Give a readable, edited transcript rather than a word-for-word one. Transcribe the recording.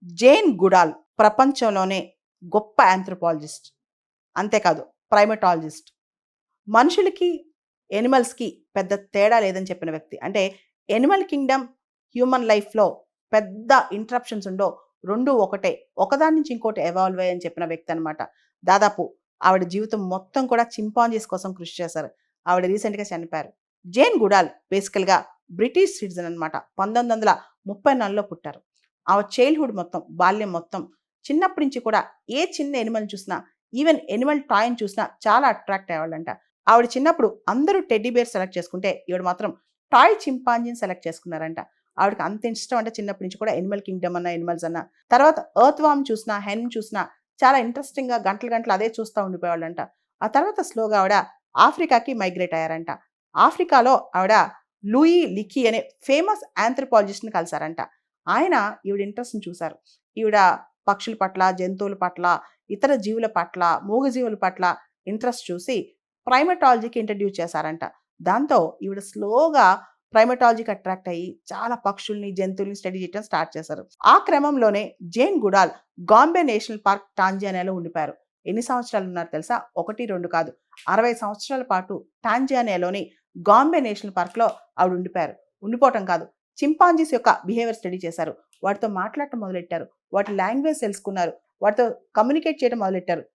Jane గుడాల్ ప్రపంచంలోనే గొప్ప anthropologist. అంతేకాదు ప్రైమటాలజిస్ట్. మనుషులకి, యానిమల్స్‌కి పెద్ద తేడా లేదని చెప్పిన వ్యక్తి. అంటే యానిమల్ కింగ్డమ్, హ్యూమన్ లైఫ్‌లో పెద్ద ఇంటరప్షన్స్ ఉండవు. 2 ఒకటే. ఒకదాని నుంచి ఇంకోటి ఎవాల్వ్ అయ్యాయని చెప్పిన వ్యక్తి అనమాట. దాదాపు ఆవిడ జీవితం మొత్తం కూడా చింపాంజీస్ కోసం కృషి చేశారు. ఆవిడ రీసెంట్‌గా చనిపోయారు. జేన్ గుడాల్ బేసికల్‌గా బ్రిటిష్ సిటిజన్ అనమాట. 1934లో పుట్టారు. ఆమె చైల్డ్‌హుడ్ మొత్తం, బాల్యం మొత్తం చిన్నప్పటి నుంచి కూడా ఏ చిన్న యానిమల్‌ని చూసినా, ఈవెన్ యానిమల్ టాయ్‌ని చూసినా చాలా అట్రాక్ట్ అయ్యేవాళ్ళంట. ఆవిడ చిన్నప్పుడు అందరూ టెడ్డీ బేర్ సెలెక్ట్ చేసుకుంటే, ఈవిడ మాత్రం టాయ్ చింపాంజీని సెలెక్ట్ చేసుకున్నారంట. ఆవిడకి అంత ఇష్టం అంటే చిన్నప్పటి నుంచి కూడా యానిమల్ కింగ్డమ్ అన్నా, యానిమల్స్ అన్నా. తర్వాత ఎర్త్ వార్మ్ చూసినా, హెన్ చూసినా చాలా ఇంట్రెస్టింగ్‌గా గంటలు గంటలు అదే చూస్తా ఉండిపోయేవాళ్ళంట. ఆ తర్వాత స్లోగా ఆవిడ ఆఫ్రికాకి మైగ్రేట్ అయ్యారంట. ఆఫ్రికాలో ఆవిడ లూయి లికీ అనే ఫేమస్ ఆంథ్రోపాలజిస్ట్‌ని కలిసారంట. ఆయన ఈవిడ ఇంట్రెస్ట్‌ని చూసారు. ఈవిడ పక్షుల పట్ల, జంతువుల పట్ల, ఇతర జీవుల పట్ల, మూగజీవుల పట్ల ఇంట్రెస్ట్ చూసి ప్రైమటాలజీకి ఇంట్రడ్యూస్ చేశారంట. దాంతో ఈవిడ స్లోగా ప్రైమటాలజీకి అట్రాక్ట్ అయ్యి చాలా పక్షుల్ని, జంతువుల్ని స్టడీ చేయడం స్టార్ట్ చేశారు. ఆ క్రమంలోనే జేన్ గుడాల్ గాంబే నేషనల్ పార్క్ టాంజానియాలో ఉండిపోయారు. ఎన్ని సంవత్సరాలు ఉన్నారు తెలుసా? 1, 2 కాదు. 60 సంవత్సరాల పాటు టాంజానియాలోని గాంబే నేషనల్ పార్క్‌లో ఆవిడ ఉండిపోయారు. ఉండిపోవటం కాదు. చింపాంజీస్ యొక్క బిహేవియర్ స్టడీ చేశారు. వాటితో మాట్లాడటం మొదలెట్టారు. వాటి లాంగ్వేజ్ తెలుసుకున్నారు. వాటితో కమ్యూనికేట్ చేయడం మొదలెట్టారు.